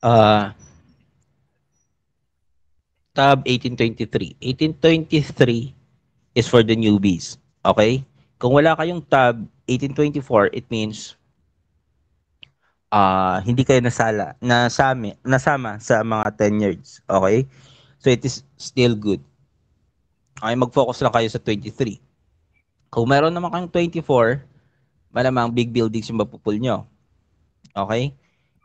Uh, tab 1823. 1823 is for the newbies. Okay? Kung wala kayong tab 1824, it means hindi kayo nasama sa mga tenured. Okay? So it is still good. Okay, mag-focus lang kayo sa 23. Kung meron naman kayong 24, malamang big buildings yung mapupul nyo. Okay?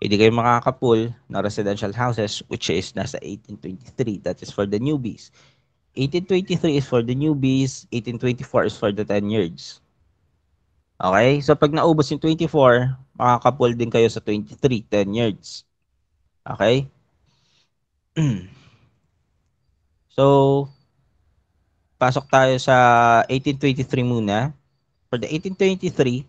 Hindi kayo makakapull na residential houses which is nasa 1823. That is for the newbies. 1823 is for the newbies. 1824 is for the tenured. Okay? So pag naubos yung 24, makakapull din kayo sa 23, 10 years. Okay? So, pasok tayo sa 1823 muna. For the 1823,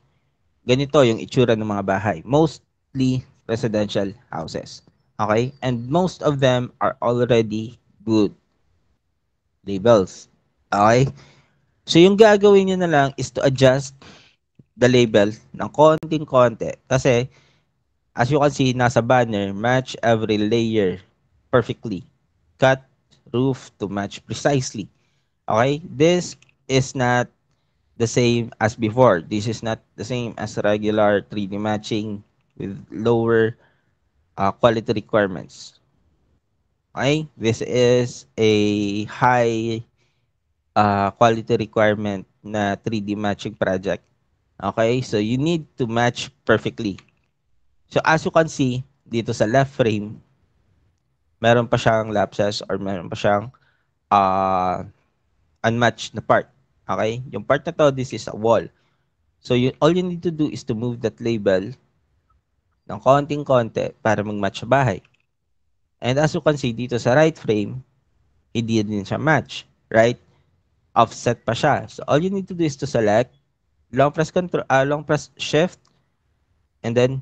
ganito yung itsura ng mga bahay. Mostly residential houses. Okay? And most of them are already good labels. Okay? So, yung gagawin nyo na lang is to adjust the label ng konting-konti. Kasi, as you can see, nasa banner, match every layer perfectly. Cut roof to match precisely. Okay? This is not the same as before. This is not the same as regular 3D matching with lower quality requirements. Okay? This is a high quality requirement na 3D matching project. Okay? So, you need to match perfectly. So, as you can see, dito sa left frame, meron pa siyang lapses or meron pa siyang uh, unmatched na part. Okay? Yung part na to, this is a wall. So, all you need to do is to move that label ng konting-konti para mag-match sa bahay. And as you can see, dito sa right frame, hindi din siya match. Right? Offset pa siya. So, all you need to do is to select, long press shift, and then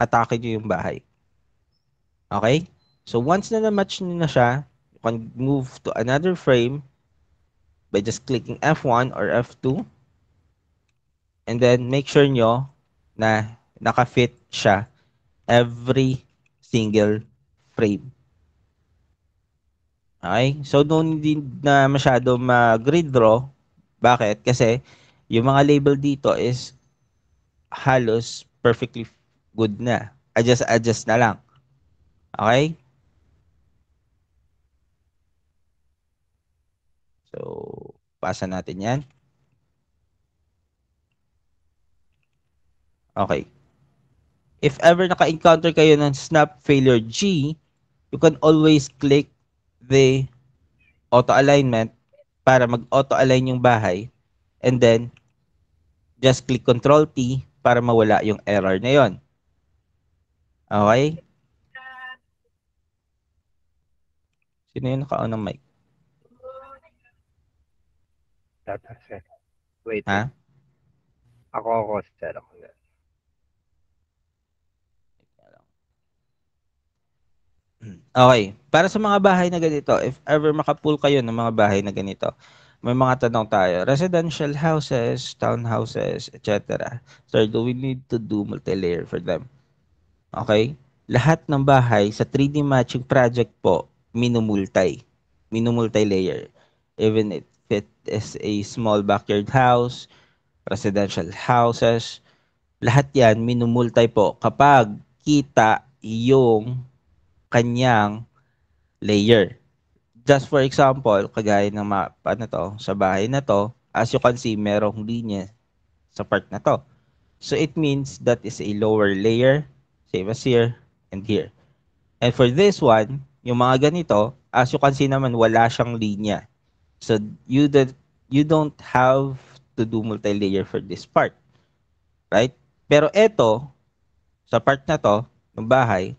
hatakin nyo yung bahay. Okay? So, once na na-match nyo na siya, you can move to another frame by just clicking F1 or F2. And then, make sure nyo na naka-fit siya every single frame. Okay? So, don't need na masyado mag-grid draw. Bakit? Kasi, yung mga label dito is halos perfectly good na. Adjust na lang. Okay? So, pasa natin yan. Okay. If ever naka-encounter kayo ng snap failure G, you can always click the auto alignment para mag-auto align yung bahay, and then just click Control T para mawala yung error na yon. Okay? Sino yung naka-on ng mic? Data set. Wait. Ha? Ako, sir. Ako na. Okay. Para sa mga bahay na ganito, if ever makapull kayo ng mga bahay na ganito, may mga tanong tayo. Residential houses, townhouses, etc. Sir, do we need to do multi-layer for them? Okay? Lahat ng bahay sa 3D matching project po, minumulti-layer. Even if it is a small backyard house, residential houses, lahat yan minumulti po kapag kita yung kanyang layer. Just for example, kagaya ng ano to, sa bahay na to, as you can see, merong linya sa part na to. So it means that is a lower layer, same as here and here. And for this one, yung mga ganito, as you can see naman, wala siyang linya. So you don't have to do multi-layer for this part. Right? Pero ito, sa part na to, ng bahay,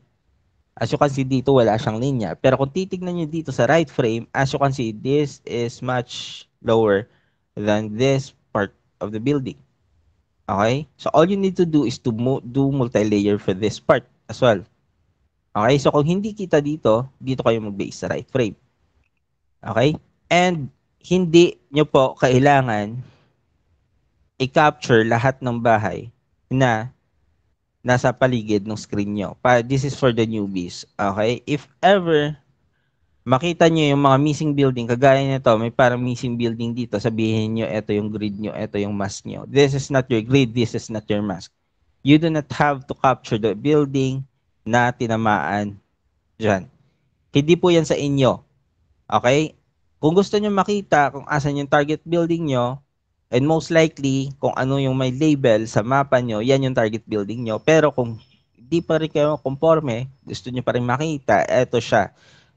as you can see dito, wala siyang linya. Pero kung titignan nyo dito sa right frame, as you can see, this is much lower than this part of the building. Okay? So, all you need to do is to do multi-layer for this part as well. Okay? So, kung hindi kita dito, dito kayo mag-base sa right frame. Okay? And, hindi nyo po kailangan i-capture lahat ng bahay na nasa paligid ng screen nyo. This is for the newbies. Okay? If ever makita nyo yung mga missing building, kagaya nito, may parang missing building dito, sabihin nyo, ito yung grid nyo, ito yung mask nyo. This is not your grid, this is not your mask. You do not have to capture the building na tinamaan dyan. Hindi po yan sa inyo. Okay? Kung gusto nyo makita kung asan yung target building nyo, and most likely, kung ano yung may label sa mapa nyo, yan yung target building nyo. Pero kung hindi pa rin kayo conforme, gusto nyo pa rin makita, eto siya.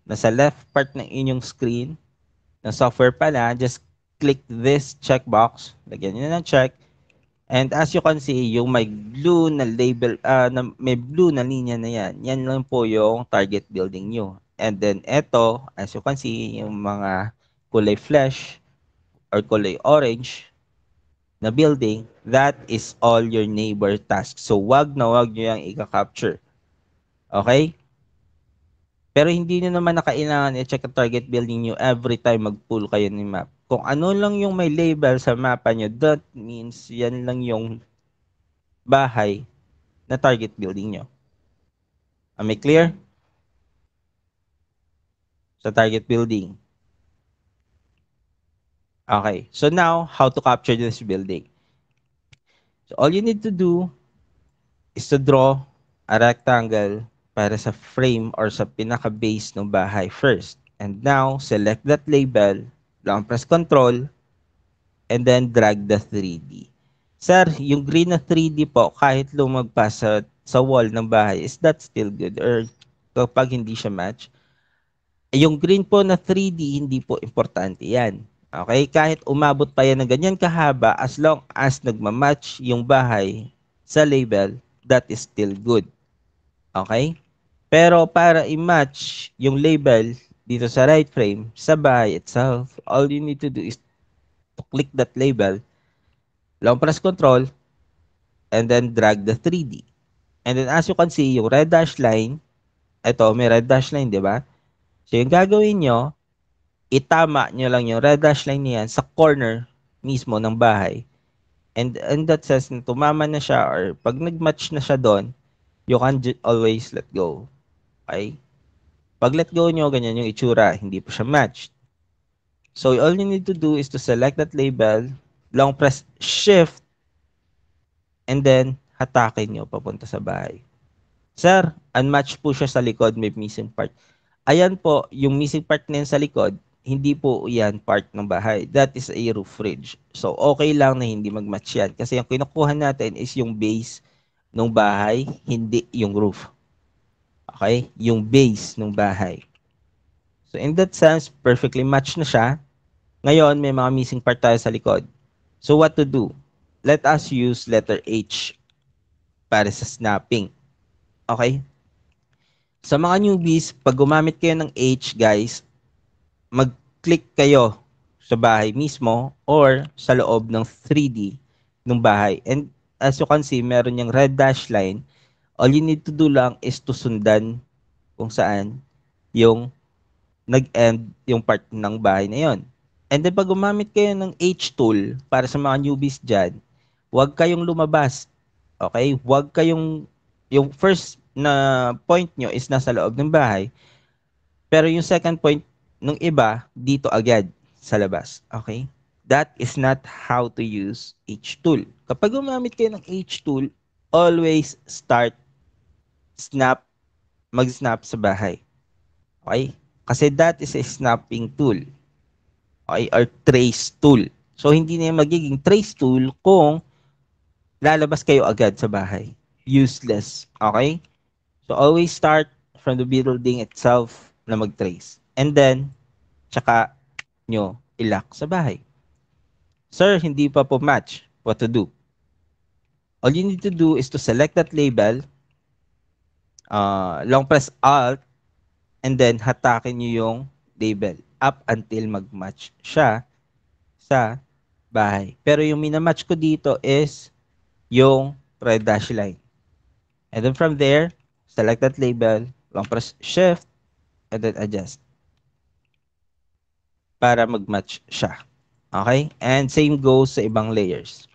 Nasa left part ng inyong screen, ng software pala, just click this checkbox. Lagyan nyo ng check. And as you can see, yung may blue na label, may blue na linya na yan, yan lang po yung target building nyo. And then eto, as you can see, yung mga kulay flesh or kulay orange na building, that is all your neighbor task. So wag na wag nyo yung i-capture. Okay? Pero hindi nyo naman nakailangan i-check ang target building nyo every time mag-pull kayo ng map. Kung ano lang yung may label sa mapa nyo, that means yan lang yung bahay na target building nyo. Am I clear? Sa target building. Okay. So now, how to capture this building? So all you need to do is to draw a rectangle para sa frame or sa pinaka-base ng bahay first. And now, select that label, long press Control, and then drag the 3D. Sir, yung green na 3D po, kahit lumagpas sa wall ng bahay, is that still good? Or kapag hindi siya match? Yung green po na 3D, hindi po importante yan. Okay? Kahit umabot pa yan ng ganyan kahaba, as long as nagmamatch yung bahay sa label, that is still good. Okay? Pero para i-match yung label dito sa right frame, sa bahay itself, all you need to do is to click that label, long press Control, and then drag the 3D. And then as you can see, yung red dash line, ito, may red dash line, di ba? So yung gagawin nyo, itama nyo lang yung red dash line niyan sa corner mismo ng bahay. And that says na tumama na siya or pag nag-match na siya doon, you can always let go. Okay? Pag let go nyo, ganyan yung itsura, hindi pa siya matched. So all you need to do is to select that label, long press Shift, and then hatakin nyo papunta sa bahay. Sir, unmatched po siya sa likod, may missing part. Ayan po, yung missing part na yun sa likod, hindi po yan part ng bahay. That is a roof ridge. So, okay lang na hindi mag-match yan. Kasi yung kinukuha natin is yung base ng bahay, hindi yung roof. Okay? Yung base ng bahay. So, in that sense, perfectly matched na siya. Ngayon, may mga missing part tayo sa likod. So, what to do? Let us use letter H para sa snapping. Okay? Sa mga newbies, pag gumamit kayo ng H, guys, mag-click kayo sa bahay mismo or sa loob ng 3D ng bahay. And as you can see, meron yung red dash line. All you need to do lang is to sundan kung saan yung nag-end yung part ng bahay na yon. And then pag gumamit kayo ng H tool para sa mga newbies dyan, huwag kayong lumabas. Okay? Huwag kayong, yung first na point nyo is nasa loob ng bahay. Pero yung second point nung iba, dito agad sa labas. Okay? That is not how to use H tool. Kapag gumamit kayo ng H tool, always start snap, mag-snap sa bahay. Okay? Kasi that is a snapping tool. Okay? Or trace tool. So, hindi na yung magiging trace tool kung lalabas kayo agad sa bahay. Useless. Okay? So, always start from the building itself na mag-trace. And then, tsaka nyo ilock sa bahay. Sir, hindi pa po match. What to do? All you need to do is to select that label, long press Alt, and then hatakin nyo yung label up until mag-match siya sa bahay. Pero yung minamatch ko dito is yung red dash line. And then from there, select that label, long press Shift, and then adjust para mag-match siya. Okay? And same goes sa ibang layers.